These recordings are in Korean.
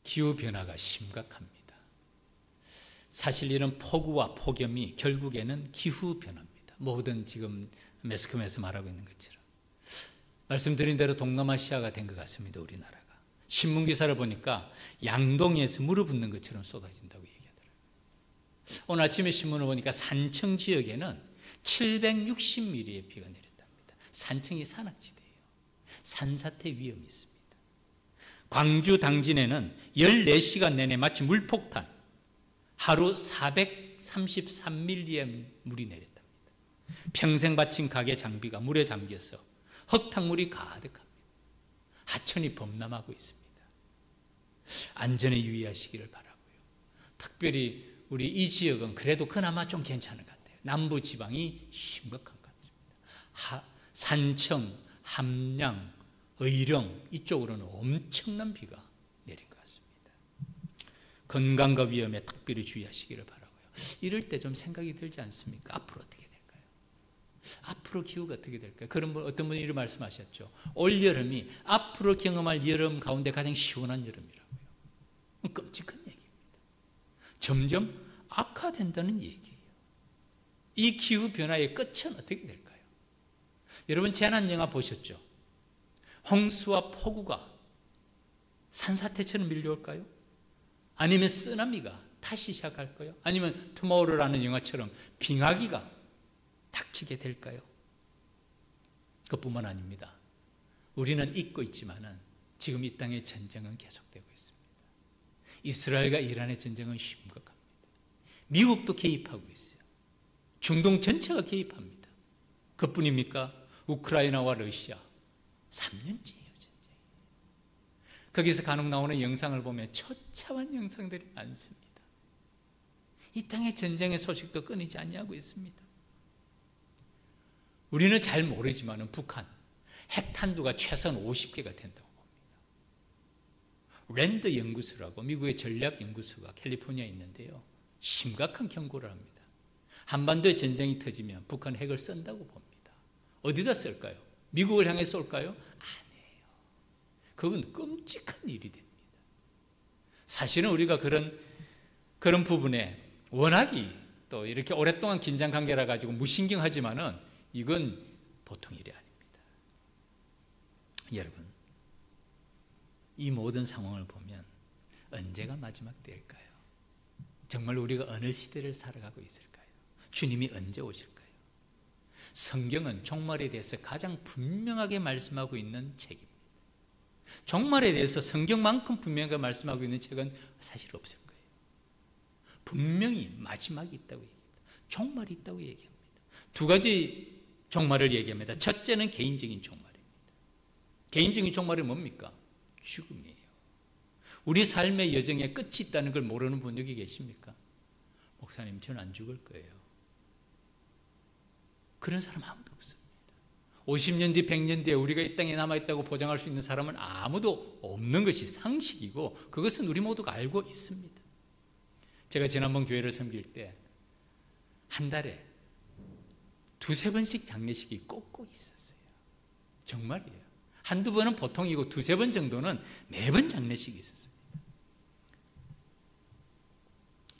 기후변화가 심각합니다. 사실 이런 폭우와 폭염이 결국에는 기후변화입니다. 모든 지금 매스컴에서 말하고 있는 것처럼. 말씀드린 대로 동남아시아가 된 것 같습니다. 우리나라가. 신문기사를 보니까 양동이에서 물을 붓는 것처럼 쏟아진다고 얘기하더라고요. 오늘 아침에 신문을 보니까 산청 지역에는 760mm의 비가 내렸답니다. 산청이 산악지대예요. 산사태 위험이 있습니다. 광주 당진에는 14시간 내내 마치 물폭탄, 하루 433mm의 물이 내렸답니다. 평생 바친 가게 장비가 물에 잠겨서 흙탕물이 가득합니다. 하천이 범람하고 있습니다. 안전에 유의하시기를 바라고요. 특별히 우리 이 지역은 그래도 그나마 좀 괜찮은 것 같아요. 남부 지방이 심각한 것 같습니다. 산청, 함양, 의령 이쪽으로는 엄청난 비가 내린 것 같습니다. 건강과 위험에 특별히 주의하시기를 바라고요. 이럴 때 좀 생각이 들지 않습니까? 앞으로 어떻게 될까요? 앞으로 기후가 어떻게 될까요? 그런 분, 어떤 분이 이런 말씀하셨죠. 올 여름이 앞으로 경험할 여름 가운데 가장 시원한 여름이라고요. 끔찍한 얘기입니다. 점점 악화된다는 얘기예요. 이 기후변화의 끝은 어떻게 될까요? 여러분 재난영화 보셨죠? 홍수와 폭우가 산사태처럼 밀려올까요? 아니면 쓰나미가 다시 시작할까요? 아니면 투모로우라는 영화처럼 빙하기가 닥치게 될까요? 그뿐만 아닙니다. 우리는 잊고 있지만은 지금 이 땅의 전쟁은 계속되고 있습니다. 이스라엘과 이란의 전쟁은 심각합니다. 미국도 개입하고 있어요. 중동 전체가 개입합니다. 그뿐입니까? 우크라이나와 러시아 3년째예요, 전쟁이. 거기서 간혹 나오는 영상을 보면 처참한 영상들이 많습니다. 이 땅의 전쟁의 소식도 끊이지 않냐고 있습니다. 우리는 잘 모르지만 북한 핵탄두가 최소한 50개가 된다고 봅니다. 랜드 연구소라고 미국의 전략연구소가 캘리포니아에 있는데요. 심각한 경고를 합니다. 한반도에 전쟁이 터지면 북한 핵을 쏜다고 봅니다. 어디다 쓸까요? 미국을 향해 쏠까요? 아니에요. 그건 끔찍한 일이 됩니다. 사실은 우리가 그런 부분에 워낙이 또 이렇게 오랫동안 긴장 관계라 가지고 무신경하지만은 이건 보통 일이 아닙니다. 여러분, 이 모든 상황을 보면 언제가 마지막 때일까요? 정말 우리가 어느 시대를 살아가고 있을까요? 주님이 언제 오실까요? 성경은 종말에 대해서 가장 분명하게 말씀하고 있는 책입니다. 종말에 대해서 성경만큼 분명하게 말씀하고 있는 책은 사실 없을 거예요. 분명히 마지막이 있다고 얘기합니다. 종말이 있다고 얘기합니다. 두 가지 종말을 얘기합니다. 첫째는 개인적인 종말입니다. 개인적인 종말이 뭡니까? 죽음이에요. 우리 삶의 여정에 끝이 있다는 걸 모르는 분 여기 계십니까? 목사님, 저는 안 죽을 거예요. 그런 사람 아무도 없습니다. 50년 뒤, 100년 뒤에 우리가 이 땅에 남아있다고 보장할 수 있는 사람은 아무도 없는 것이 상식이고 그것은 우리 모두가 알고 있습니다. 제가 지난번 교회를 섬길 때 한 달에 2-3번씩 장례식이 꼭꼭 있었어요. 정말이에요. 한두 번은 보통이고 2-3번 정도는 매번 장례식이 있었습니다.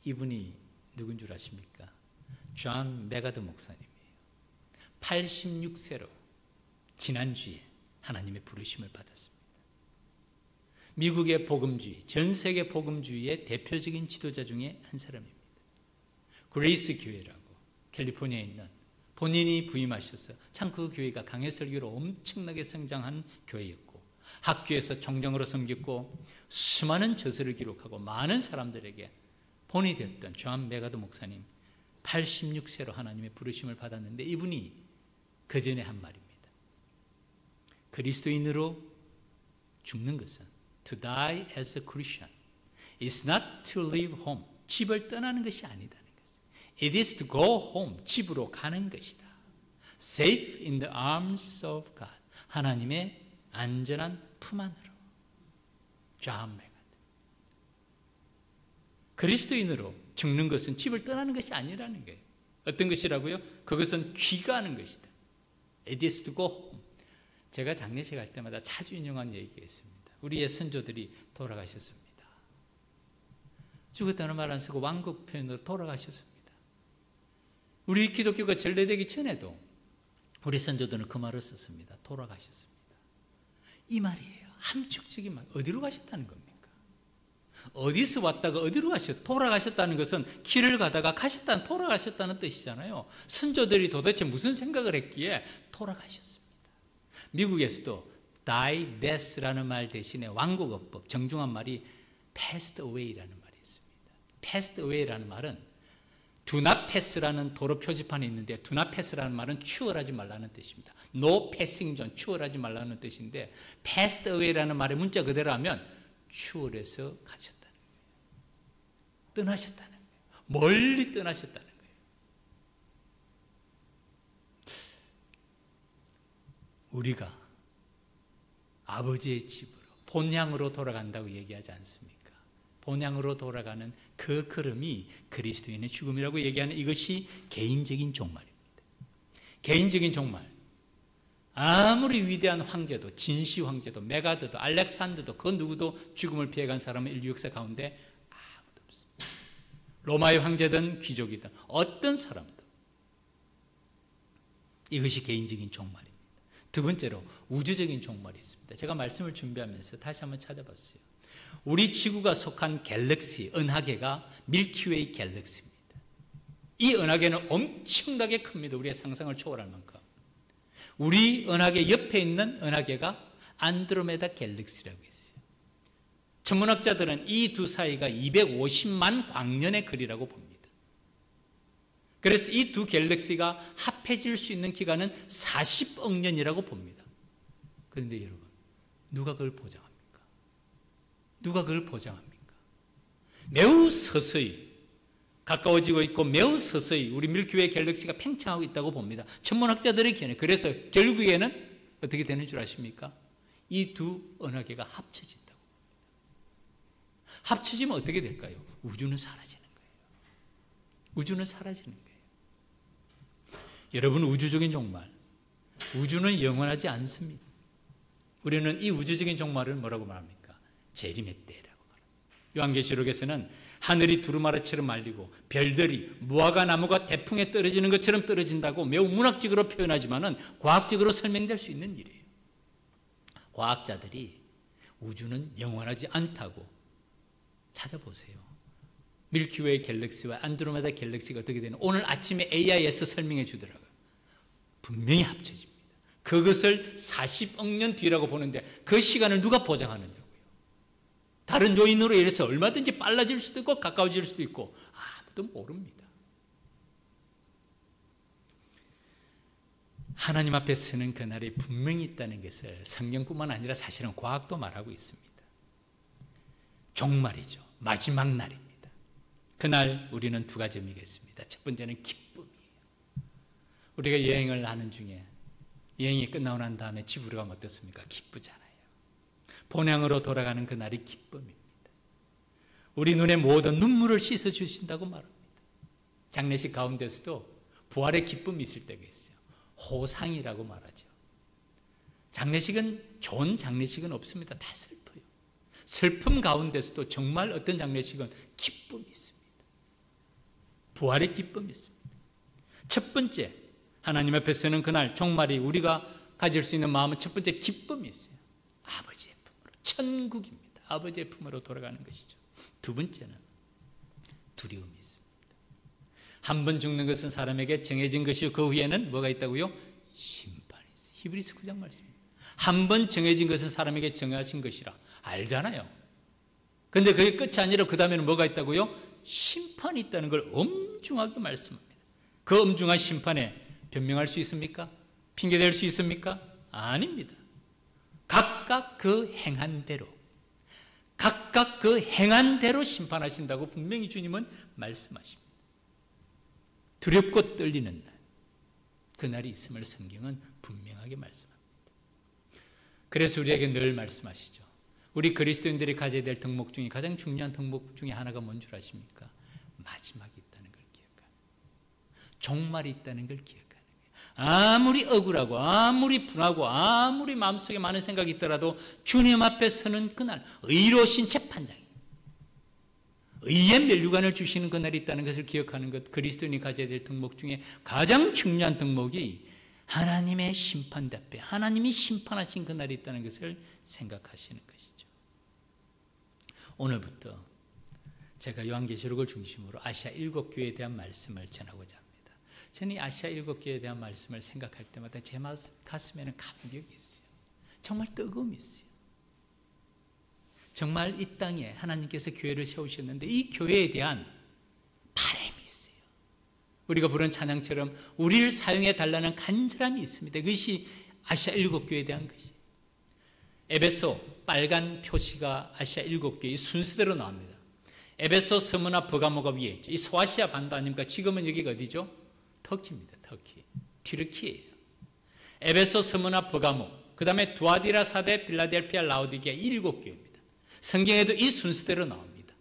이분이 누군 줄 아십니까? 존 메가드 목사님이에요. 86세로 지난주에 하나님의 부르심을 받았습니다. 미국의 복음주의, 전 세계 복음주의의 대표적인 지도자 중에 한 사람입니다. 그레이스 교회라고 캘리포니아에 있는 본인이 부임하셔서 참 그 교회가 강해 설교로 엄청나게 성장한 교회였고 학교에서 총장으로 섬겼고 수많은 저서를 기록하고 많은 사람들에게 본이 됐던 존 메가드 목사님 86세로 하나님의 부르심을 받았는데 이분이 그 전에 한 말입니다. 그리스도인으로 죽는 것은 to die as a Christian is not to leave home. 집을 떠나는 것이 아니다는 것이죠. It is to go home. 집으로 가는 것이다. Safe in the arms of God. 하나님의 안전한 품 안으로. 존 메가드. 그리스도인으로 죽는 것은 집을 떠나는 것이 아니라는 거예요. 어떤 것이라고요? 그것은 귀가하는 것이다. It is to go home. 제가 장례식 할 때마다 자주 인용한 얘기가 있습니다. 우리의 선조들이 돌아가셨습니다. 죽었다는 말 안 쓰고 왕국 표현으로 돌아가셨습니다. 우리 기독교가 전래되기 전에도 우리 선조들은 그 말을 썼습니다. 돌아가셨습니다. 이 말이에요. 함축적인 말. 어디로 가셨다는 겁니까? 어디서 왔다가 어디로 돌아가셨다는 것은 길을 가다가 가셨다는, 돌아가셨다는 뜻이잖아요. 선조들이 도대체 무슨 생각을 했기에 돌아가셨습니다. 미국에서도 die, death라는 말 대신에 왕국어법, 정중한 말이 passed away라는 말이 있습니다. passed away라는 말은 do not pass라는 도로 표지판이 있는데 do not pass라는 말은 추월하지 말라는 뜻입니다. no passing zone, 추월하지 말라는 뜻인데 passed away라는 말의 문자 그대로 하면 추월해서 가셨다는 거예요. 떠나셨다는 거예요. 멀리 떠나셨다는 거예요. 우리가 아버지의 집으로, 본향으로 돌아간다고 얘기하지 않습니까? 본향으로 돌아가는 그 걸음이 그리스도인의 죽음이라고 얘기하는 이것이 개인적인 종말입니다. 개인적인 종말. 아무리 위대한 황제도, 진시 황제도, 메가드도, 알렉산더도 그 누구도 죽음을 피해간 사람은 인류 역사 가운데 아무도 없습니다. 로마의 황제든 귀족이든 어떤 사람도. 이것이 개인적인 종말입니다. 두 번째로 우주적인 종말이 있습니다. 제가 말씀을 준비하면서 다시 한번 찾아봤어요. 우리 지구가 속한 갤럭시, 은하계가 밀키웨이 갤럭시입니다. 이 은하계는 엄청나게 큽니다. 우리의 상상을 초월할 만큼. 우리 은하계 옆에 있는 은하계가 안드로메다 갤럭시라고 했어요. 천문학자들은 이 두 사이가 250만 광년의 거리라고 봅니다. 그래서 이 두 갤럭시가 합해질 수 있는 기간은 40억 년이라고 봅니다. 그런데 여러분, 누가 그걸 보장합니까? 누가 그걸 보장합니까? 매우 서서히 가까워지고 있고 매우 서서히 우리 밀키웨이 갤럭시가 팽창하고 있다고 봅니다. 천문학자들의 견해. 그래서 결국에는 어떻게 되는 줄 아십니까? 이 두 은하계가 합쳐진다고 봅니다. 합쳐지면 어떻게 될까요? 우주는 사라지는 거예요. 우주는 사라지는 거예요. 여러분, 우주적인 종말, 우주는 영원하지 않습니다. 우리는 이 우주적인 종말을 뭐라고 말합니까? 재림의 때라고 말합니다. 요한계시록에서는 하늘이 두루마리처럼 말리고 별들이 무화과 나무가 대풍에 떨어지는 것처럼 떨어진다고 매우 문학적으로 표현하지만은 과학적으로 설명될 수 있는 일이에요. 과학자들이 우주는 영원하지 않다고 찾아보세요. 밀키웨이 갤럭시와 안드로메다 갤럭시가 어떻게 되는, 오늘 아침에 AI에서 설명해 주더라고요. 분명히 합쳐집니다. 그것을 40억 년 뒤라고 보는데 그 시간을 누가 보장하느냐고요. 다른 요인으로 인해서 얼마든지 빨라질 수도 있고 가까워질 수도 있고 아무도 모릅니다. 하나님 앞에 서는 그날이 분명히 있다는 것을 성경뿐만 아니라 사실은 과학도 말하고 있습니다. 종말이죠. 마지막 날입니다. 그날 우리는 두 가지 의미겠습니다. 첫 번째는 기쁨이에요. 우리가 여행을 하는 중에 여행이 끝나고 난 다음에 집으로 가면 어떻습니까? 기쁘잖아요. 본향으로 돌아가는 그날이 기쁨입니다. 우리 눈에 모든 눈물을 씻어주신다고 말합니다. 장례식 가운데서도 부활의 기쁨이 있을 때가 있어요. 호상이라고 말하죠. 장례식은, 좋은 장례식은 없습니다. 다 슬퍼요. 슬픔 가운데서도 정말 어떤 장례식은 기쁨이 있습니다. 부활의 기쁨이 있습니다. 첫 번째, 하나님 앞에 서는 그날 종말이 우리가 가질 수 있는 마음은 첫 번째 기쁨이 있어요. 아버지의 품으로, 천국입니다. 아버지의 품으로 돌아가는 것이죠. 두 번째는 두려움이 있습니다. 한 번 죽는 것은 사람에게 정해진 것이요, 그 후에는 뭐가 있다고요? 심판이 있어요. 히브리서 9장 말씀입니다. 한 번 정해진 것은 사람에게 정해진 것이라 알잖아요. 그런데 그게 끝이 아니라 그 다음에는 뭐가 있다고요? 심판이 있다는 걸 엄중하게 말씀합니다. 그 엄중한 심판에 변명할 수 있습니까? 핑계댈 수 있습니까? 아닙니다. 각각 그 행한 대로, 각각 그 행한 대로 심판하신다고 분명히 주님은 말씀하십니다. 두렵고 떨리는 날, 그날이 있음을 성경은 분명하게 말씀합니다. 그래서 우리에게 늘 말씀하시죠. 우리 그리스도인들이 가져야 될 덕목 중에 가장 중요한 덕목 중에 하나가 뭔 줄 아십니까? 마지막이 있다는 걸 기억하는, 종말이 있다는 걸 기억하는 거예요. 아무리 억울하고 아무리 분하고 아무리 마음속에 많은 생각이 있더라도 주님 앞에 서는 그날 의로우신 재판장이, 의의 면류관을 주시는 그날이 있다는 것을 기억하는 것, 그리스도인이 가져야 될 덕목 중에 가장 중요한 덕목이 하나님의 심판대 앞에 하나님이 심판하신 그날이 있다는 것을 생각하시는 것이죠. 오늘부터 제가 요한계시록을 중심으로 아시아 7교회에 대한 말씀을 전하고자 합니다. 저는 이 아시아 7교회에 대한 말씀을 생각할 때마다 제 가슴에는 감격이 있어요. 정말 뜨거움이 있어요. 정말 이 땅에 하나님께서 교회를 세우셨는데 이 교회에 대한 바람이 있어요. 우리가 부른 찬양처럼 우리를 사용해 달라는 간절함이 있습니다. 그것이 아시아 7교회에 대한 것이에요. 에베소 빨간 표시가 아시아 7교회 순서대로 나옵니다. 에베소, 스무나, 버가모가 위에 있죠. 이 소아시아 반도 아닙니까? 지금은 여기가 어디죠? 터키입니다. 터키. 튀르키예요. 에베소, 스무나, 버가모, 그 다음에 두아디라, 사데, 필라델피아, 라오디게아 7교회입니다. 성경에도 이 순서대로 나옵니다.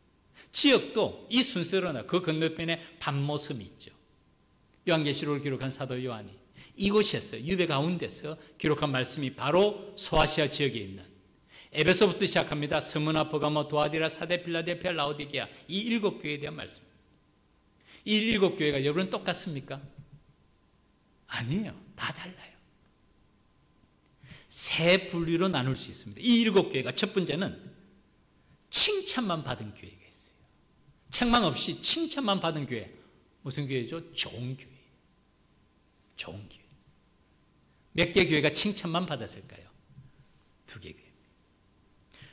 지역도 이 순서대로 나와요. 그 건너편에 밤모섬이 있죠. 요한계시록을 기록한 사도 요한이 이곳에서 유배 가운데서 기록한 말씀이 바로 소아시아 지역에 있는 에베소부터 시작합니다. 스무나, 버가모, 두아디라, 사데, 필라델피아, 라오디게아 이 7교회에 대한 말씀입니다. 이 7교회가 여러분 똑같습니까? 아니에요. 다 달라요. 세 분류로 나눌 수 있습니다. 이 7교회가 첫 번째는 칭찬만 받은 교회가 있어요. 책망 없이 칭찬만 받은 교회. 무슨 교회죠? 좋은 교회. 좋은 교회. 몇 개 교회가 칭찬만 받았을까요? 2개 교회.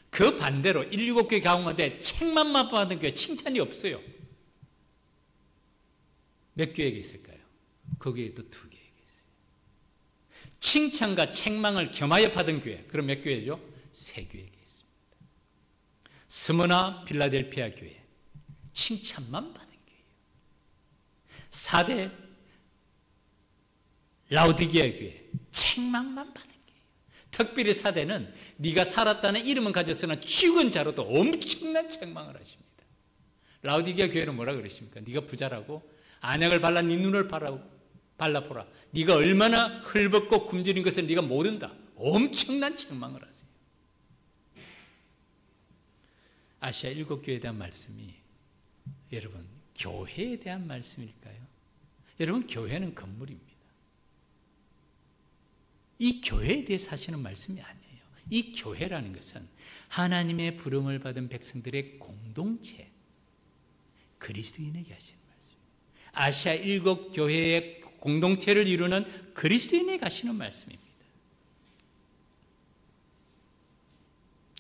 그 반대로 7교회 가운데 책망만 받은 교회, 칭찬이 없어요. 몇 교회가 있을까요? 거기에도 2개가 있어요. 칭찬과 책망을 겸하여 받은 교회, 그럼 몇 교회죠? 3교회가 있습니다. 스무나 필라델피아 교회, 칭찬만 받은 교회예요. 사대 라오디게아 교회, 책망만 받은 교회예요. 특별히 사대는 네가 살았다는 이름은 가졌으나 죽은 자로도 엄청난 책망을 하십니다. 라오디게아 교회는 뭐라 그러십니까? 네가 부자라고 안약을 발라 네 눈을 발라보라. 네가 얼마나 헐벗고 굶주린 것을 네가 모른다. 엄청난 책망을 하세요. 아시아 7교회에 대한 말씀이 여러분 교회에 대한 말씀일까요? 여러분 교회는 건물입니다. 이 교회에 대해서 하시는 말씀이 아니에요. 이 교회라는 것은 하나님의 부름을 받은 백성들의 공동체, 그리스도인에게 하시는 말씀이에요. 아시아 7교회의 공동체를 이루는 그리스도인에게 하시는 말씀입니다.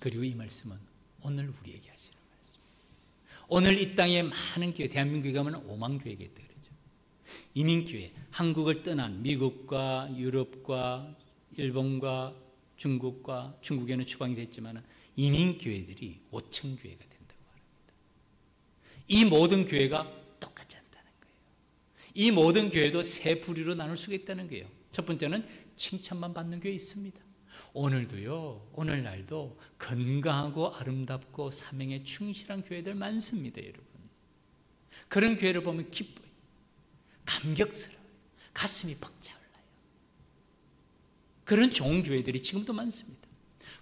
그리고 이 말씀은 오늘 우리에게 하시는 말씀입니다. 오늘 이 땅에 많은 교회, 대한민국에 가면 5만 교회가 있다 그러죠. 이민교회, 한국을 떠난 미국과 유럽과 일본과 중국과 중국에는 추방이 됐지만 이민교회들이 5천 교회가 된다고 합니다. 이 모든 교회가 똑같지 않다는 거예요. 이 모든 교회도 세 부류로 나눌 수가 있다는 거예요. 첫 번째는 칭찬만 받는 교회 있습니다. 오늘도요, 오늘날도 건강하고 아름답고 사명에 충실한 교회들 많습니다, 여러분. 그런 교회를 보면 기뻐요. 감격스러워요. 가슴이 벅차올라요. 그런 좋은 교회들이 지금도 많습니다.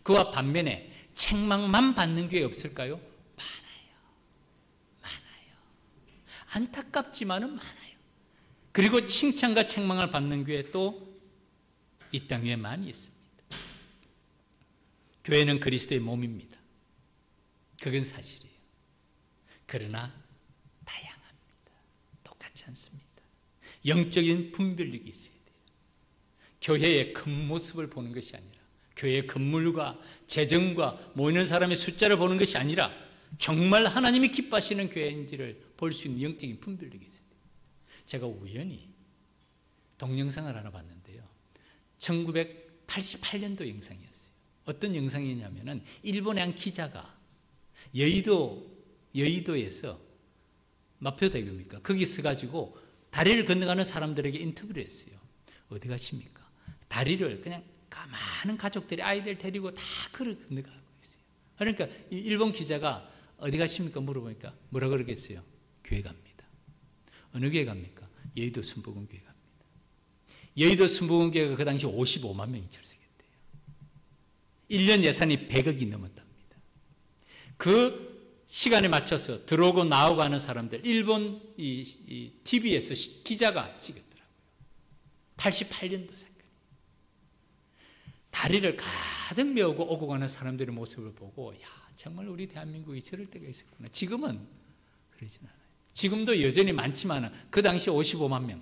그와 반면에 책망만 받는 교회 없을까요? 많아요. 많아요. 안타깝지만은 많아요. 그리고 칭찬과 책망을 받는 교회 또 이 땅 위에 많이 있습니다. 교회는 그리스도의 몸입니다. 그건 사실이에요. 그러나 다양합니다. 똑같지 않습니다. 영적인 분별력이 있어야 돼요. 교회의 겉모습을 보는 것이 아니라 교회의 건물과 재정과 모이는 사람의 숫자를 보는 것이 아니라 정말 하나님이 기뻐하시는 교회인지를 볼 수 있는 영적인 분별력이 있어야 돼요. 제가 우연히 동영상을 하나 봤는데요. 1988년도 영상이었어요. 어떤 영상이냐면은 일본의 한 기자가 여의도에서 마표대교입니까? 거기 서가지고 다리를 건너가는 사람들에게 인터뷰를 했어요. 어디 가십니까? 다리를 그냥 많은 가족들이 아이들 데리고 다 건너가고 있어요. 그러니까 일본 기자가 어디 가십니까? 물어보니까 뭐라 그러겠어요? 교회 갑니다. 어느 교회 갑니까? 여의도 순복음 교회 갑니다. 여의도 순복음 교회가 그 당시 55만 명이 출석했대요. 1년 예산이 100억이 넘었답니다. 그 시간에 맞춰서 들어오고 나오고 하는 사람들, 일본 이 TV에서 기자가 찍었더라고요. 88년도 사건. 다리를 가득 메우고 오고 가는 사람들의 모습을 보고, 야, 정말 우리 대한민국이 저럴 때가 있었구나. 지금은 그러진 않아요. 지금도 여전히 많지만 그 당시 55만 명,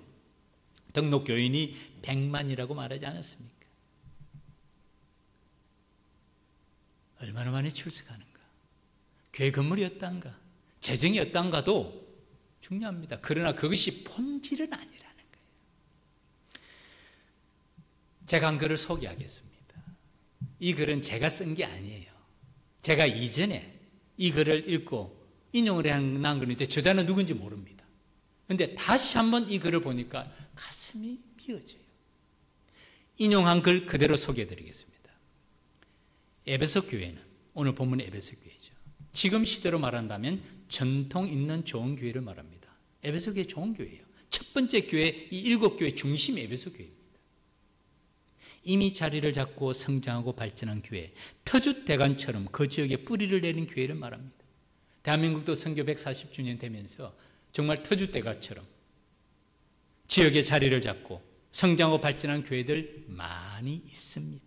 등록 교인이 100만이라고 말하지 않았습니까? 얼마나 많이 출석하는가? 교회 건물이 어떤가? 재정이 어떤가도 중요합니다. 그러나 그것이 본질은 아니라는 거예요. 제가 한 글을 소개하겠습니다. 이 글은 제가 쓴 게 아니에요. 제가 이전에 이 글을 읽고 인용을 한 건데 저자는 누군지 모릅니다. 그런데 다시 한번 이 글을 보니까 가슴이 미어져요. 인용한 글 그대로 소개해드리겠습니다. 에베소 교회는, 오늘 본문의 에베소 교회죠. 지금 시대로 말한다면 전통 있는 좋은 교회를 말합니다. 에베소 교회 좋은 교회예요. 첫 번째 교회, 이 7교회 중심이 에베소 교회입니다. 이미 자리를 잡고 성장하고 발전한 교회, 터줏대감처럼 그 지역에 뿌리를 내린 교회를 말합니다. 대한민국도 선교 140주년 되면서 정말 터줏대감처럼 지역에 자리를 잡고 성장하고 발전한 교회들 많이 있습니다.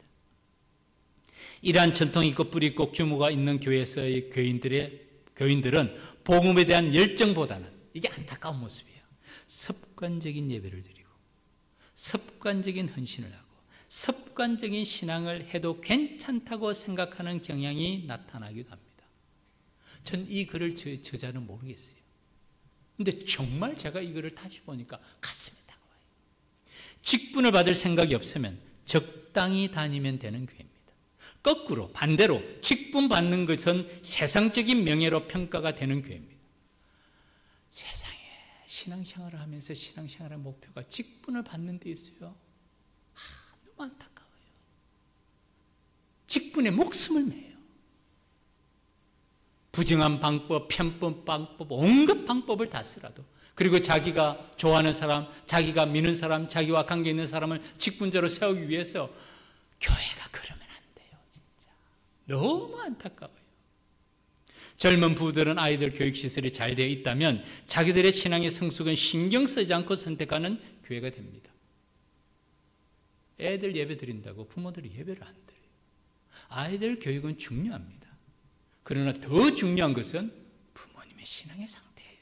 이러한 전통이 있고 뿌리 있고 규모가 있는 교회에서의 교인들은 복음에 대한 열정보다는, 이게 안타까운 모습이에요, 습관적인 예배를 드리고 습관적인 헌신을 하고 습관적인 신앙을 해도 괜찮다고 생각하는 경향이 나타나기도 합니다. 전 이 글을 저자는 모르겠어요. 근데 정말 제가 이 글을 다시 보니까 가슴이 따가워요. 직분을 받을 생각이 없으면 적당히 다니면 되는 교회입니다. 거꾸로 반대로 직분 받는 것은 세상적인 명예로 평가가 되는 교회입니다. 세상에 신앙생활을 하면서 신앙생활의 목표가 직분을 받는 데 있어요. 너무 안타까워요. 직분에 목숨을 매요. 부정한 방법, 편법 방법, 온갖 방법을 다 쓰라도, 그리고 자기가 좋아하는 사람, 자기가 믿는 사람, 자기와 관계 있는 사람을 직분자로 세우기 위해서 교회가 그러면 안 돼요. 진짜 너무 안타까워요. 젊은 부부들은 아이들 교육시설이 잘 되어 있다면 자기들의 신앙의 성숙은 신경 쓰지 않고 선택하는 교회가 됩니다. 애들 예배 드린다고 부모들이 예배를 안 드려요. 아이들 교육은 중요합니다. 그러나 더 중요한 것은 부모님의 신앙의 상태예요.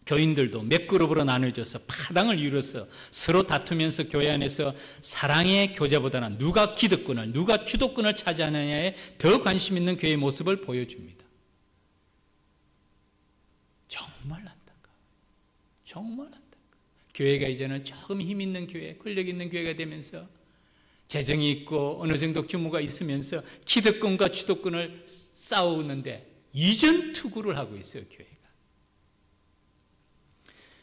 교인들도 몇 그룹으로 나눠져서 파당을 이루어서 서로 다투면서 교회 안에서 사랑의 교제보다는 누가 기득권을, 누가 주도권을 차지하느냐에 더 관심 있는 교회의 모습을 보여줍니다. 정말 안타까워요. 정말 안타까워요. 교회가 이제는 조금 힘 있는 교회, 권력 있는 교회가 되면서 재정이 있고 어느 정도 규모가 있으면서 기득권과 주도권을 싸우는데 이전 투구를 하고 있어요, 교회가.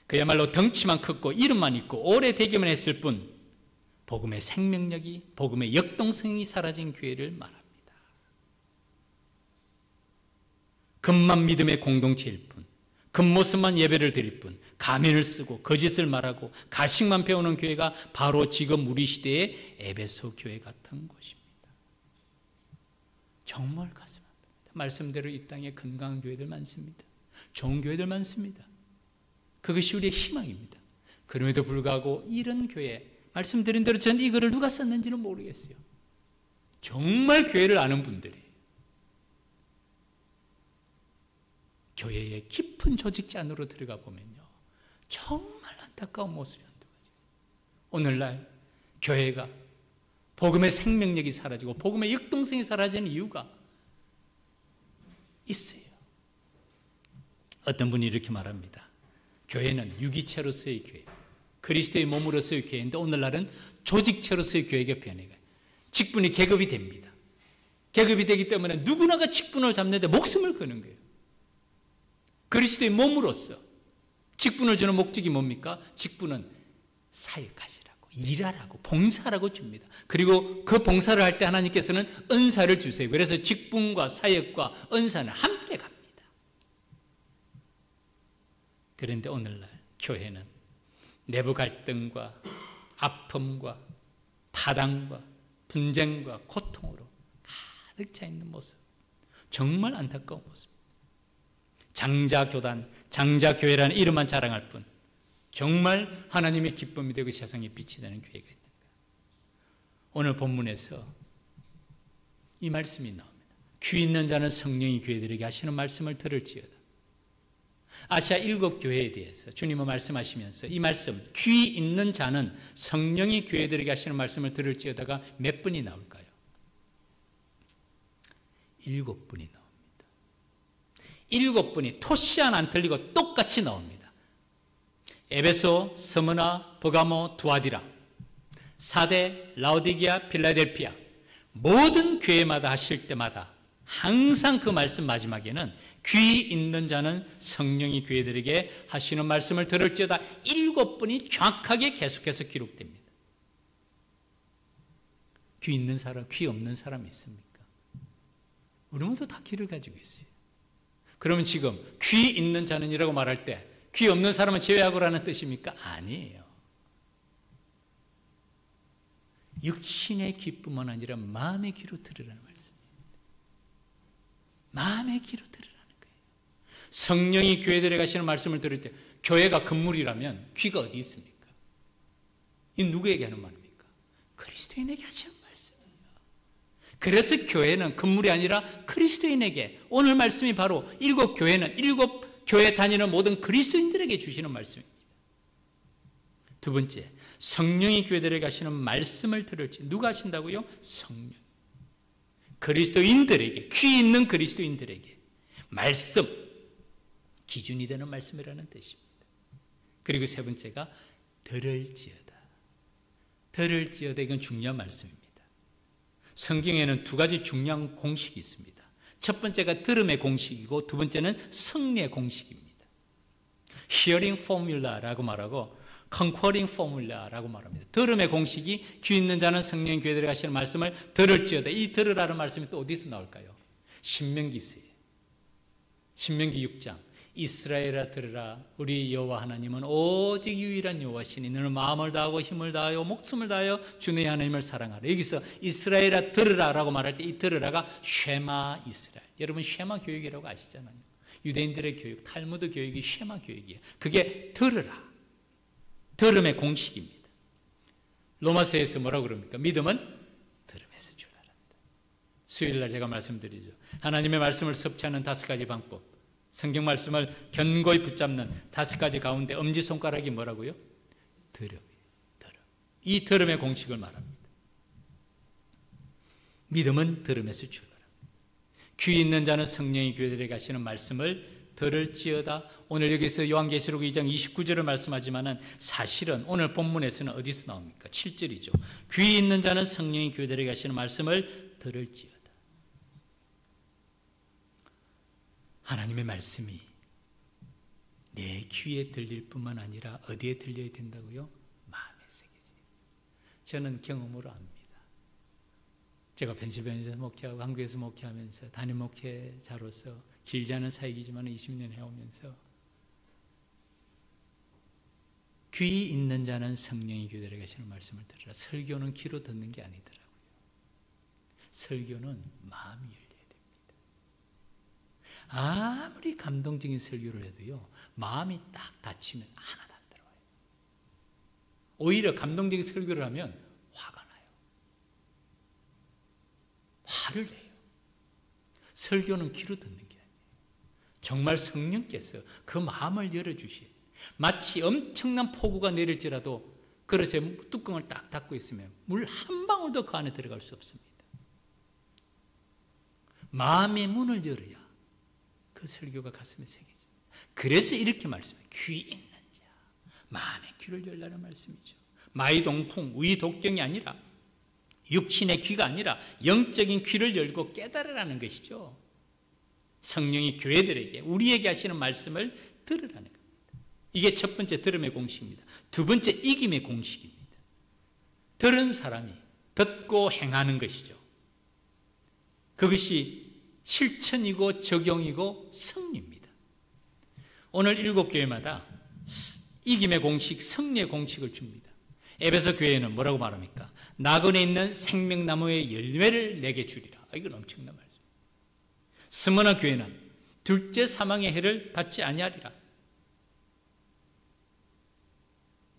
그야말로 덩치만 컸고 이름만 있고 오래되기만 했을 뿐 복음의 생명력이, 복음의 역동성이 사라진 교회를 말합니다. 겉만 믿음의 공동체일 뿐, 겉모습만 예배를 드릴 뿐, 가면을 쓰고 거짓을 말하고 가식만 배우는 교회가 바로 지금 우리 시대의 에베소 교회 같은 곳입니다. 정말 가슴 아픕니다. 말씀대로 이 땅에 건강한 교회들 많습니다. 좋은 교회들 많습니다. 그것이 우리의 희망입니다. 그럼에도 불구하고 이런 교회, 말씀드린 대로 전 이 글을 누가 썼는지는 모르겠어요. 정말 교회를 아는 분들이 교회의 깊은 조직자 안으로 들어가 보면요, 정말 안타까운 모습이 한두 가지. 오늘날 교회가 복음의 생명력이 사라지고 복음의 역동성이 사라지는 이유가 있어요. 어떤 분이 이렇게 말합니다. 교회는 유기체로서의 교회, 그리스도의 몸으로서의 교회인데 오늘날은 조직체로서의 교회가 변해가요. 직분이 계급이 됩니다. 계급이 되기 때문에 누구나가 직분을 잡는데 목숨을 거는 거예요. 그리스도의 몸으로서 직분을 주는 목적이 뭡니까? 직분은 사역하시라고, 일하라고, 봉사라고 줍니다. 그리고 그 봉사를 할 때 하나님께서는 은사를 주세요. 그래서 직분과 사역과 은사는 함께 갑니다. 그런데 오늘날 교회는 내부 갈등과 아픔과 파당과 분쟁과 고통으로 가득 차 있는 모습, 정말 안타까운 모습. 장자교단, 장자교회라는 이름만 자랑할 뿐 정말 하나님의 기쁨이 되고 세상에 빛이 되는 교회가 있는가. 오늘 본문에서 이 말씀이 나옵니다. 귀 있는 자는 성령이 교회들에게 하시는 말씀을 들을지어다. 아시아 7교회에 대해서 주님은 말씀하시면서 이 말씀, 귀 있는 자는 성령이 교회들에게 하시는 말씀을 들을지어다가 몇 분이 나올까요? 7분이 나옵니다. 7분이 토시 하나 안 틀리고 똑같이 나옵니다. 에베소, 스무나, 버가모, 두아디라, 사대, 라오디게아, 필라델피아, 모든 교회마다 하실 때마다 항상 그 말씀 마지막에는 귀 있는 자는 성령이 교회들에게 하시는 말씀을 들을지어다 7분이 정확하게 계속해서 기록됩니다. 귀 있는 사람, 귀 없는 사람 있습니까? 우리 모두 다 귀를 가지고 있어요. 그러면 지금 귀 있는 자는이라고 말할 때 귀 없는 사람은 제외하고라는 뜻입니까? 아니에요. 육신의 귀뿐만 아니라 마음의 귀로 들으라는 말씀입니다. 마음의 귀로 들으라는 거예요. 성령이 교회들에 가시는 말씀을 들을 때 교회가 건물이라면 귀가 어디 있습니까? 이 누구에게 하는 말입니까? 그리스도인에게 하시는 말씀이에요. 그래서 교회는 건물이 아니라 그리스도인에게, 오늘 말씀이 바로 7교회는 7교회 다니는 모든 그리스도인들에게 주시는 말씀입니다. 두 번째, 성령이 교회들에게 하시는 말씀을 들을지. 누가 하신다고요? 성령. 그리스도인들에게, 귀 있는 그리스도인들에게 말씀, 기준이 되는 말씀이라는 뜻입니다. 그리고 세 번째가 들을지어다. 들을지어다, 이건 중요한 말씀입니다. 성경에는 두 가지 중요한 공식이 있습니다. 첫 번째가 들음의 공식이고 두 번째는 승리의 공식입니다. Hearing formula라고 말하고 Conquering formula라고 말합니다. 들음의 공식이 귀 있는 자는 성령 교회들에 가시는 말씀을 들을지어다. 이 들으라는 말씀이 또 어디서 나올까요? 신명기서예요. 신명기 6장. 이스라엘아 들으라. 우리 여호와 하나님은 오직 유일한 여호와시니 너는 마음을 다하고 힘을 다하여 목숨을 다하여 주 너희 하나님을 사랑하라. 여기서 이스라엘아 들으라라고 말할 때 이 들으라가 쉐마 이스라엘. 여러분 쉐마 교육이라고 아시잖아요. 유대인들의 교육, 탈무드 교육이 쉐마 교육이에요. 그게 들으라. 들음의 공식입니다. 로마서에서 뭐라고 그럽니까? 믿음은 들음에서 출발한다. 수요일날 제가 말씀드리죠. 하나님의 말씀을 섭취하는 5가지 방법, 성경 말씀을 견고히 붙잡는 5가지 가운데 엄지손가락이 뭐라고요? 들음이에요. 들음. 이 들음의 공식을 말합니다. 믿음은 들음에서 출발합니다. 귀 있는 자는 성령이 교회들에게 하시는 말씀을 들을지어다. 오늘 여기서 요한계시록 2장 29절을 말씀하지만 사실은 오늘 본문에서는 어디서 나옵니까? 7절이죠. 귀 있는 자는 성령이 교회들에게 하시는 말씀을 들을지어다. 하나님의 말씀이 내 귀에 들릴 뿐만 아니라 어디에 들려야 된다고요? 마음에 새겨져요. 저는 경험으로 압니다. 제가 펜실베니아에서 목회하고 한국에서 목회하면서 담임 목회자로서 길지 않은 사역이지만 20년 해오면서 귀 있는 자는 성령이 교회들에게 하시는 말씀을 들으라. 설교는 귀로 듣는 게 아니더라고요. 설교는 마음이 열려야 됩니다. 아무리 감동적인 설교를 해도요, 마음이 딱 닫히면 하나도 안 들어와요. 오히려 감동적인 설교를 하면 화가 나요. 화를 내요. 설교는 귀로 듣는 게 아니에요. 정말 성령께서 그 마음을 열어주셔야 돼요. 마치 엄청난 폭우가 내릴지라도 그릇에 뚜껑을 딱 닫고 있으면 물 한 방울도 그 안에 들어갈 수 없습니다. 마음의 문을 열어야 그 설교가 가슴에 새겨집니다. 그래서 이렇게 말씀해요. 귀 있는 자, 마음의 귀를 열라는 말씀이죠. 마이동풍, 위독경이 아니라 육신의 귀가 아니라 영적인 귀를 열고 깨달으라는 것이죠. 성령이 교회들에게, 우리에게 하시는 말씀을 들으라는 겁니다. 이게 첫 번째 들음의 공식입니다. 두 번째 이김의 공식입니다. 들은 사람이 듣고 행하는 것이죠. 그것이 실천이고 적용이고 승리입니다. 오늘 7교회마다 이김의 공식, 승리의 공식을 줍니다. 에베소 교회는 뭐라고 말합니까? 나그네 있는 생명나무의 열매를 내게 주리라. 이건 엄청난 말씀. 스무나 교회는 둘째 사망의 해를 받지 아니하리라.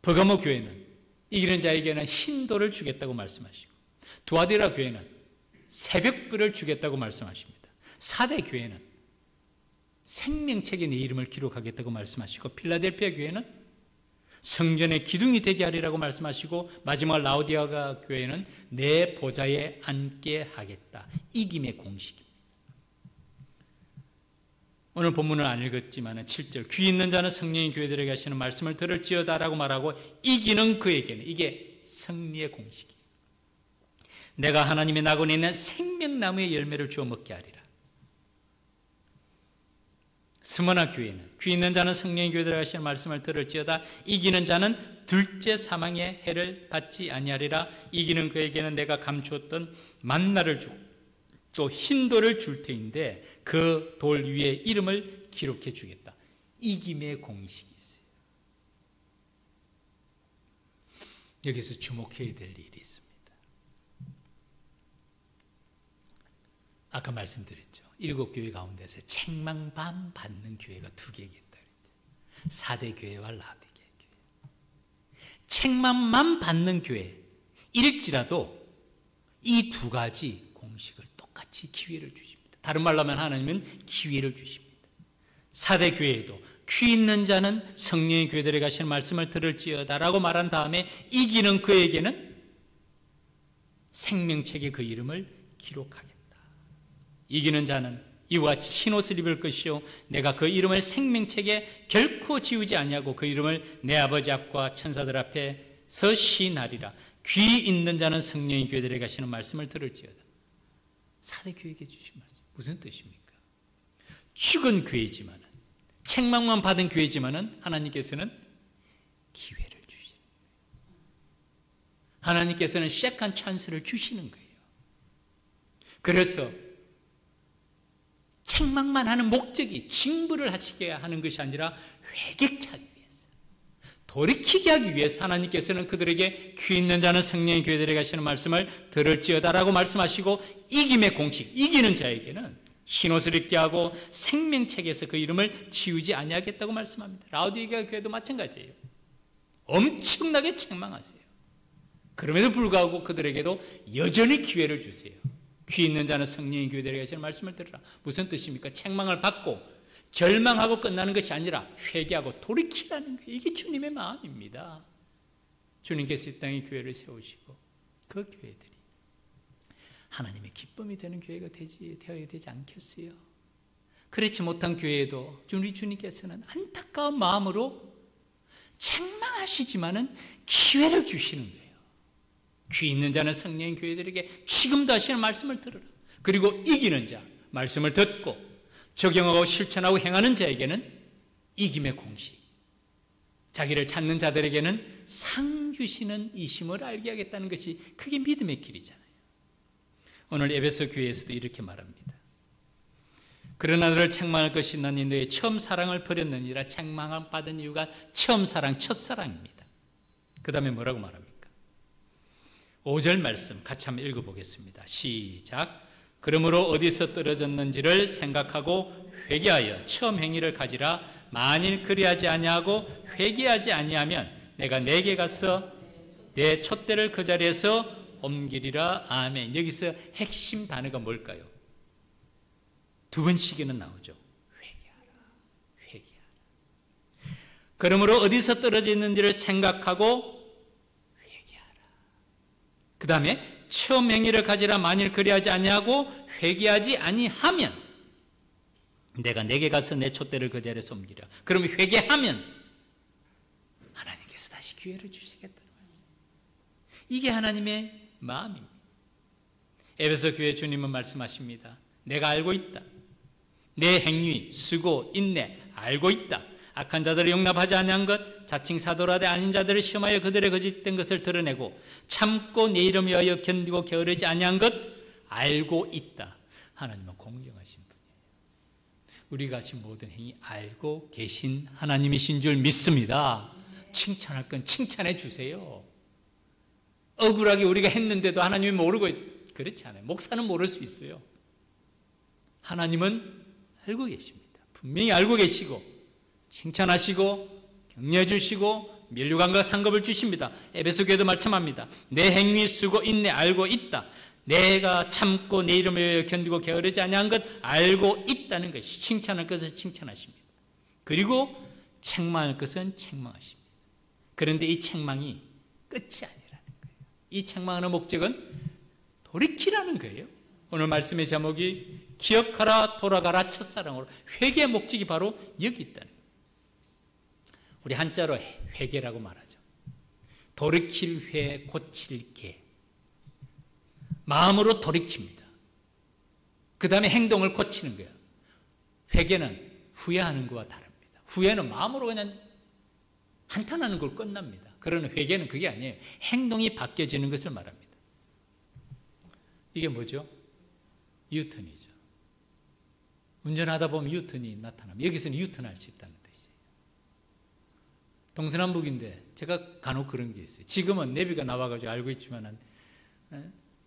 버가모 교회는 이기는 자에게는 흰돌을 주겠다고 말씀하시고, 두아디라 교회는 새벽불을 주겠다고 말씀하십니다. 사대 교회는 생명책에 내 이름을 기록하겠다고 말씀하시고, 필라델피아 교회는 성전의 기둥이 되게 하리라고 말씀하시고, 마지막 라오디아가 교회는 내 보좌에 앉게 하겠다. 이김의 공식입니다. 오늘 본문을 안 읽었지만 7절 귀 있는 자는 성령이 교회들에게 하시는 말씀을 들을지어다라고 말하고, 이기는 그에게는, 이게 승리의 공식이에요. 내가 하나님의 낙원에 있는 생명나무의 열매를 주어 먹게 하리라. 스무나 교회는 귀 있는 자는 성령의 교회들에게 하시는 말씀을 들을지어다. 이기는 자는 둘째 사망의 해를 받지 아니하리라. 이기는 그에게는 내가 감추었던 만나를 주고 또 흰돌을 줄 터인데 그 돌 위에 이름을 기록해 주겠다. 이김의 공식이 있어요. 여기서 주목해야 될 일이 있습니다. 아까 말씀드렸죠. 7교회 가운데서 책망반 받는 교회가 2개가 있다 그랬죠. 사대교회와 라오디게아 교회. 책망만 받는 교회 일지라도 이 2가지 공식을 똑같이 기회를 주십니다. 다른 말로 하면 하나님은 기회를 주십니다. 사대교회에도 귀 있는 자는 성령의 교회들에게 하시는 말씀을 들을지어다라고 말한 다음에 이기는 그에게는 생명책에 그 이름을 기록하겠다. 이기는 자는 이와 같이 흰옷을 입을 것이요 내가 그 이름을 생명책에 결코 지우지 아니하고 그 이름을 내 아버지 앞과 천사들 앞에서 시인하리라. 귀 있는 자는 성령의 교회들에게 하시는 말씀을 들을지어다. 사대교회에게 주신 말씀 무슨 뜻입니까? 죽은 교회지만은, 책망만 받은 교회지만은 하나님께서는 기회를 주시는 거예요. 하나님께서는 세컨 찬스를 주시는 거예요. 그래서 책망만 하는 목적이 징벌을 하시게 하는 것이 아니라 회개케 하기 위해서, 돌이키게 하기 위해서 하나님께서는 그들에게 귀 있는 자는 성령의 교회들에게 하시는 말씀을 들을지어다라고 말씀하시고, 이김의 공식, 이기는 자에게는 흰옷을 입게 하고 생명책에서 그 이름을 지우지 아니하겠다고 말씀합니다. 라오디게아 교회도 마찬가지예요. 엄청나게 책망하세요. 그럼에도 불구하고 그들에게도 여전히 기회를 주세요. 귀 있는 자는 성령의 교회들에게 하시는 말씀을 들으라. 무슨 뜻입니까? 책망을 받고 절망하고 끝나는 것이 아니라 회개하고 돌이키라는 거예요. 이게 주님의 마음입니다. 주님께서 이 땅에 교회를 세우시고 그 교회들이 하나님의 기쁨이 되는 교회가 되어야 되지 않겠어요? 그렇지 못한 교회에도 우리 주님께서는 안타까운 마음으로 책망하시지만은 기회를 주시는 거예요. 귀 있는 자는 성령의 교회들에게 지금도 하시는 말씀을 들으라. 그리고 이기는 자, 말씀을 듣고 적용하고 실천하고 행하는 자에게는 이김의 공식, 자기를 찾는 자들에게는 상 주시는 이심을 알게 하겠다는 것이 그게 믿음의 길이잖아요. 오늘 에베소 교회에서도 이렇게 말합니다. 그러나 너를 책망할 것이 나니 너의 처음 사랑을 버렸느니라. 책망을 받은 이유가 처음 사랑, 첫사랑입니다. 그 다음에 뭐라고 말합니까? 5절 말씀 같이 한번 읽어보겠습니다. 시작. 그러므로 어디서 떨어졌는지를 생각하고 회개하여 처음 행위를 가지라. 만일 그리하지 아니하고 회개하지 아니하면 내가 내게 가서 내 촛대를 그 자리에서 옮기리라. 아멘. 여기서 핵심 단어가 뭘까요? 2번씩이나 나오죠. 회개하라. 그러므로 어디서 떨어져 있는지를 생각하고 회개하라. 그 다음에 처음 행위를 가지라. 만일 그리하지 아니하고 회개하지 아니하면 내가 내게 가서 내 촛대를 그 자리에서 옮기라. 그러면 회개하면 하나님께서 다시 기회를 주시겠다는 말씀. 이게 하나님의 마음입니다. 에베소 교회 주님은 말씀하십니다. 내가 알고 있다. 내 행위, 수고, 인내 알고 있다. 악한 자들을 용납하지 아니한 것, 자칭 사도라되 아닌 자들을 시험하여 그들의 거짓된 것을 드러내고 참고 내 이름 위하여 견디고 게으르지 아니한 것 알고 있다. 하나님은 공정하신 분이에요. 우리가 하신 모든 행위 알고 계신 하나님이신 줄 믿습니다. 칭찬할 건 칭찬해 주세요. 억울하게 우리가 했는데도 하나님이 모르고 그렇지 않아요. 목사는 모를 수 있어요. 하나님은 알고 계십니다. 분명히 알고 계시고 칭찬하시고 격려해 주시고 면류관과 상급을 주십니다. 에베소 교회도 말씀합니다. 내 행위 수고 인내 알고 있다. 내가 참고 내 이름을 위하여 견디고 게으르지 아니한 것 알고 있다는 것이, 칭찬할 것은 칭찬하십니다. 그리고 책망할 것은 책망하십니다. 그런데 이 책망이 끝이 아니라는 거예요. 이 책망하는 목적은 돌이키라는 거예요. 오늘 말씀의 제목이 기억하라 돌아가라 첫사랑으로, 회개의 목적이 바로 여기 있다는 거예요. 우리 한자로 회개라고 말하죠. 돌이킬 회, 고칠 개. 마음으로 돌이킵니다. 그 다음에 행동을 고치는 거예요. 회개는 후회하는 것과 다릅니다. 후회는 마음으로 그냥 한탄하는 걸 끝납니다. 그러나 회개는 그게 아니에요. 행동이 바뀌어지는 것을 말합니다. 이게 뭐죠? 유턴이죠. 운전하다 보면 유턴이 나타납니다. 여기서는 유턴할 수 있다는 뜻이에요. 동서남북인데 제가 간혹 그런 게 있어요. 지금은 내비가 나와가지고 알고 있지만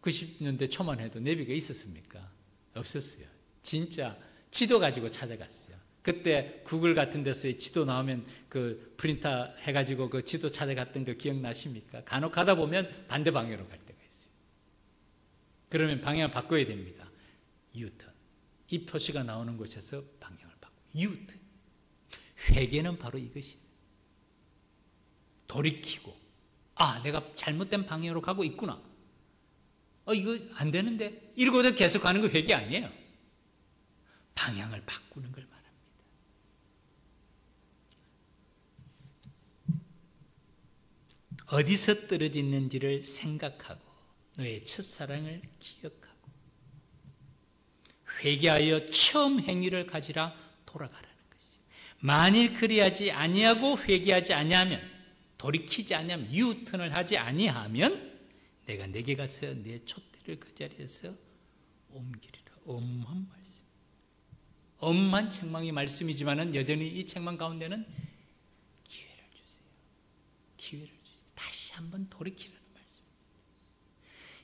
90년대 초만 해도 내비가 있었습니까? 없었어요. 진짜 지도 가지고 찾아갔어요. 그때 구글 같은 데서 지도 나오면 그 프린터 해가지고 그 지도 찾아갔던 거 기억나십니까? 간혹 가다 보면 반대 방향으로 갈 때가 있어요. 그러면 방향을 바꿔야 됩니다. 유턴. 이 표시가 나오는 곳에서 방향을 바꿔. 유턴. 회개는 바로 이것이에요. 돌이키고, 아, 내가 잘못된 방향으로 가고 있구나. 이거 안 되는데? 이러고도 계속 가는 거 회개 아니에요. 방향을 바꾸는 걸 말합니다. 어디서 떨어졌는지를 생각하고 너의 첫사랑을 기억하고 회개하여 처음 행위를 가지라 돌아가라는 것이죠. 만일 그리하지 아니하고 회개하지 아니하면, 돌이키지 아니하면, 유턴을 하지 아니하면 내가 내게 가서 내 촛대를 그 자리에서 옮기리라. 엄한 말씀. 엄한 책망의 말씀이지만은 여전히 이 책망 가운데는 기회를 주세요. 기회를 주세요. 다시 한번 돌이키라는 말씀입니다.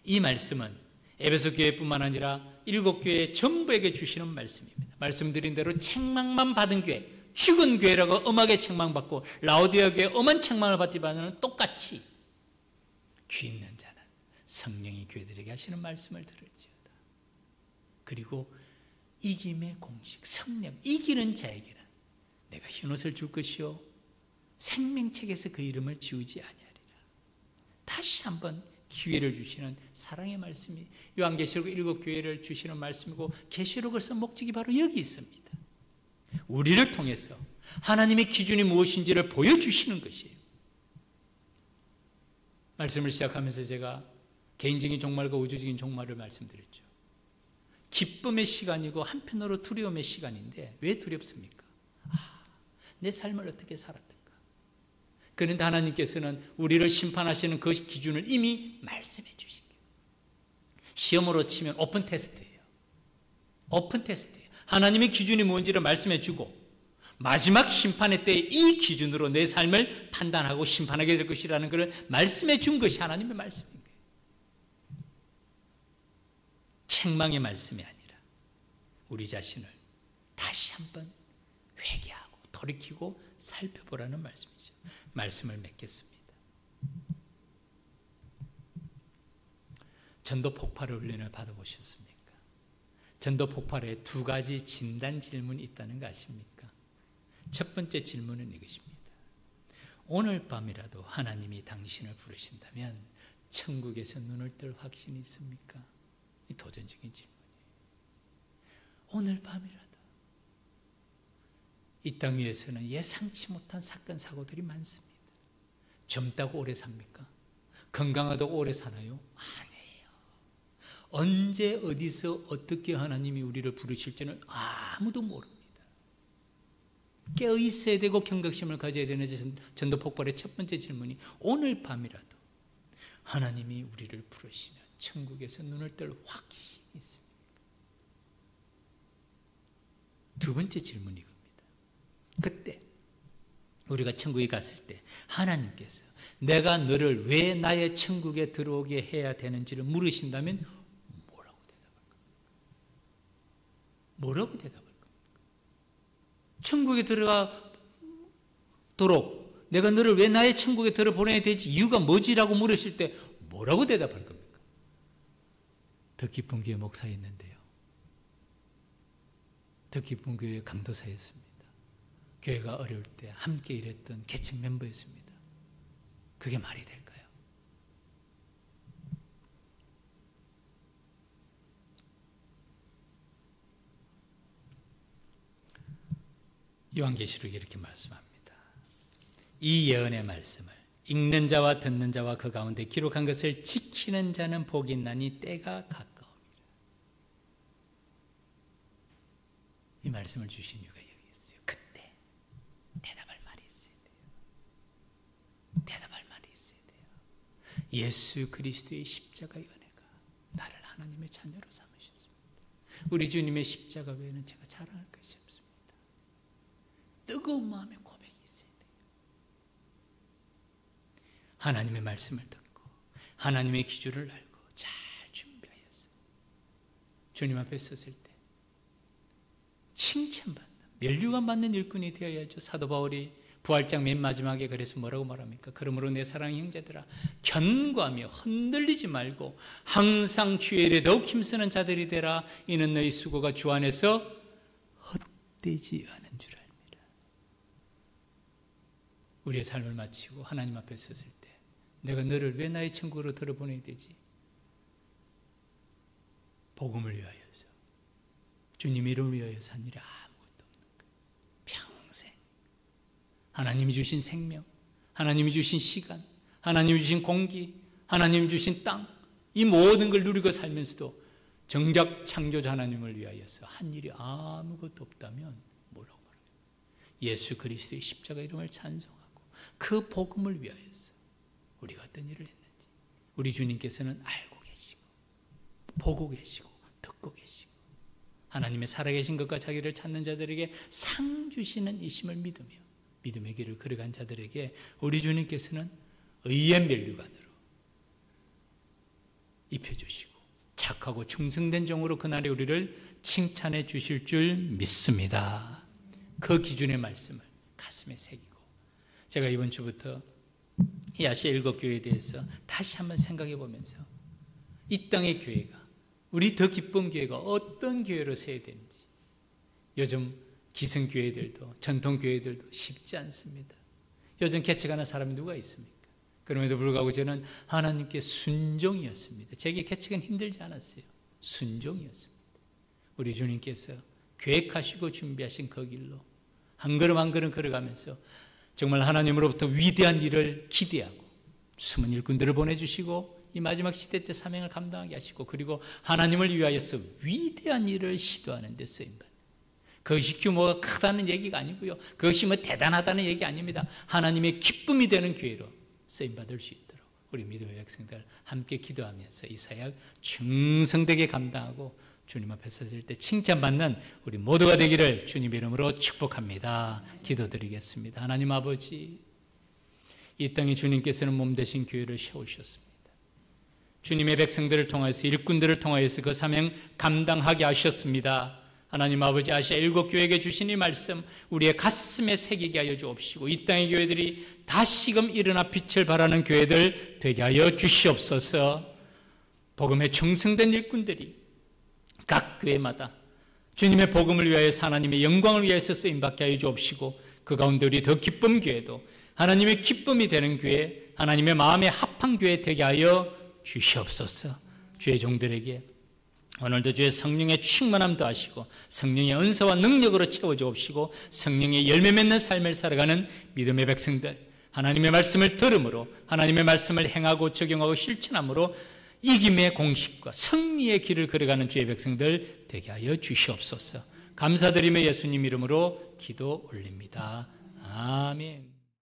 이 말씀은 에베소 교회뿐만 아니라 7교회 전부에게 주시는 말씀입니다. 말씀드린 대로 책망만 받은 교회, 죽은 교회라고 엄하게 책망받고 라오디아 교회 엄한 책망을 받지만은 똑같이 귀 있는 자는 성령이 교회들에게 하시는 말씀을 들을지어다. 그리고 이김의 공식, 성령, 이기는 자에게는 내가 흰옷을 줄 것이요 생명책에서 그 이름을 지우지 아니하리라. 다시 한번 기회를 주시는 사랑의 말씀이 요한계시록 7교회를 주시는 말씀이고, 계시록을 쓴 목적이 바로 여기 있습니다. 우리를 통해서 하나님의 기준이 무엇인지를 보여주시는 것이에요. 말씀을 시작하면서 제가 개인적인 종말과 우주적인 종말을 말씀드렸죠. 기쁨의 시간이고 한편으로 두려움의 시간인데 왜 두렵습니까? 내 삶을 어떻게 살았던가. 그런데 하나님께서는 우리를 심판하시는 그 기준을 이미 말씀해 주신 거예요. 시험으로 치면 오픈 테스트예요. 오픈 테스트예요. 하나님의 기준이 뭔지를 말씀해 주고 마지막 심판의 때에 이 기준으로 내 삶을 판단하고 심판하게 될 것이라는 것을 말씀해 준 것이 하나님의 말씀인 거예요. 책망의 말씀이 아니라 우리 자신을 다시 한번 회개하고 돌이키고 살펴보라는 말씀이죠. 말씀을 맺겠습니다. 전도 폭발의 훈련을 받아보셨습니까? 전도 폭발에 2가지 진단 질문이 있다는 거 아십니까? 첫 번째 질문은 이것입니다. 오늘 밤이라도 하나님이 당신을 부르신다면 천국에서 눈을 뜰 확신이 있습니까? 이 도전적인 질문이에요. 오늘 밤이라도. 이 땅 위에서는 예상치 못한 사건 사고들이 많습니다. 젊다고 오래 삽니까? 건강하다고 오래 사나요? 아니에요. 언제 어디서 어떻게 하나님이 우리를 부르실지는 아무도 모릅니다. 깨어있어야 되고 경각심을 가져야 되는 전도 폭발의 첫 번째 질문이 오늘 밤이라도 하나님이 우리를 부르시면 천국에서 눈을 뜰 확신이 있습니까? 두 번째 질문이 겁니다. 그때 우리가 천국에 갔을 때 하나님께서 내가 너를 왜 나의 천국에 들어오게 해야 되는지를 물으신다면 뭐라고 대답할 겁니까? 천국에 들어가도록 내가 너를 왜 나의 천국에 들어보내야 되지? 이유가 뭐지라고 물으실 때 뭐라고 대답할 겁니까? 더 깊은 교회 목사였는데요. 더 깊은 교회 강도사였습니다. 교회가 어려울 때 함께 일했던 개척 멤버였습니다. 그게 말이 될까요? 요한계시록이 이렇게 말씀합니다. 이 예언의 말씀을 읽는 자와 듣는 자와 그 가운데 기록한 것을 지키는 자는 복이 있나니 때가 가까웁니다. 이 말씀을 주신 이유가 여기 있어요. 그때 대답할 말이 있어야 돼요. 대답할 말이 있어야 돼요. 예수 그리스도의 십자가의 은혜가 나를 하나님의 자녀로 삼으셨습니다. 우리 주님의 십자가 외에는 제가 자랑할 것이 없습니다. 뜨거운 마음의 고백이 있어야 돼요. 하나님의 말씀을 듣고 하나님의 기준을 알고 잘 준비하였어요. 주님 앞에 섰을 때 칭찬받는, 면류관 받는 일꾼이 되어야죠. 사도 바울이 부활장 맨 마지막에 그래서 뭐라고 말합니까? 그러므로 내 사랑하는 형제들아 견고하며 흔들리지 말고 항상 주의 일에 더욱 힘쓰는 자들이 되라. 이는 너희 수고가 주 안에서 헛되지 않은 줄 압니다. 우리의 삶을 마치고 하나님 앞에 섰을 때 내가 너를 왜 나의 천국으로 들어보내야 되지? 복음을 위하여서, 주님 이름을 위하여서 한 일이 아무것도 없는 거예요. 평생 하나님이 주신 생명, 하나님이 주신 시간, 하나님이 주신 공기, 하나님이 주신 땅, 이 모든 걸 누리고 살면서도 정작 창조자 하나님을 위하여서 한 일이 아무것도 없다면 뭐라고 말합니까? 예수 그리스도의 십자가 이름을 찬송하고 그 복음을 위하여서 우리가 어떤 일을 했는지 우리 주님께서는 알고 계시고 보고 계시고 듣고 계시고 하나님의 살아계신 것과 자기를 찾는 자들에게 상 주시는 이심을 믿으며 믿음의 길을 걸어간 자들에게 우리 주님께서는 의의 면류관으로 입혀주시고 착하고 충성된 종으로 그날에 우리를 칭찬해 주실 줄 믿습니다. 그 기준의 말씀을 가슴에 새기고 제가 이번 주부터 이 아시아 일곱 교회에 대해서 다시 한번 생각해 보면서 이 땅의 교회가 우리 더 기쁨 교회가 어떤 교회로 서야 되는지 요즘 기성교회들도 전통교회들도 쉽지 않습니다. 요즘 개척하는 사람이 누가 있습니까? 그럼에도 불구하고 저는 하나님께 순종이었습니다. 제게 개척은 힘들지 않았어요. 순종이었습니다. 우리 주님께서 계획하시고 준비하신 그 길로 한 걸음 한 걸음 걸어가면서 정말 하나님으로부터 위대한 일을 기대하고 숨은 일꾼들을 보내주시고 이 마지막 시대 때 사명을 감당하게 하시고 그리고 하나님을 위하여서 위대한 일을 시도하는 데 쓰임받는 그것이 규모가 크다는 얘기가 아니고요. 그것이 뭐 대단하다는 얘기 아닙니다. 하나님의 기쁨이 되는 교회로 쓰임받을 수 있도록 우리 믿음의 백성들 함께 기도하면서 이 사역 충성되게 감당하고 주님 앞에 섰을 때 칭찬받는 우리 모두가 되기를 주님 이름으로 축복합니다. 기도드리겠습니다. 하나님 아버지, 이 땅에 주님께서는 몸 되신 교회를 세우셨습니다. 주님의 백성들을 통하여서 일꾼들을 통하여서 그 사명 감당하게 하셨습니다. 하나님 아버지, 아시아 일곱 교회에게 주신 이 말씀 우리의 가슴에 새기게 하여 주옵시고 이 땅의 교회들이 다시금 일어나 빛을 발하는 교회들 되게 하여 주시옵소서. 복음에 충성된 일꾼들이 각 교회마다 주님의 복음을 위하여서 하나님의 영광을 위하여서 쓰임받게 하여 주옵시고 그 가운데 우리 더 기쁨 교회도 하나님의 기쁨이 되는 교회, 하나님의 마음에 합한 교회 되게 하여 주시옵소서. 주의 종들에게 오늘도 주의 성령의 충만함 더하시고 성령의 은사와 능력으로 채워주옵시고 성령의 열매 맺는 삶을 살아가는 믿음의 백성들, 하나님의 말씀을 들음으로 하나님의 말씀을 행하고 적용하고 실천함으로 이김의 공식과 승리의 길을 걸어가는 주의 백성들 되게 하여 주시옵소서. 감사드리며 예수님 이름으로 기도 올립니다. 아멘.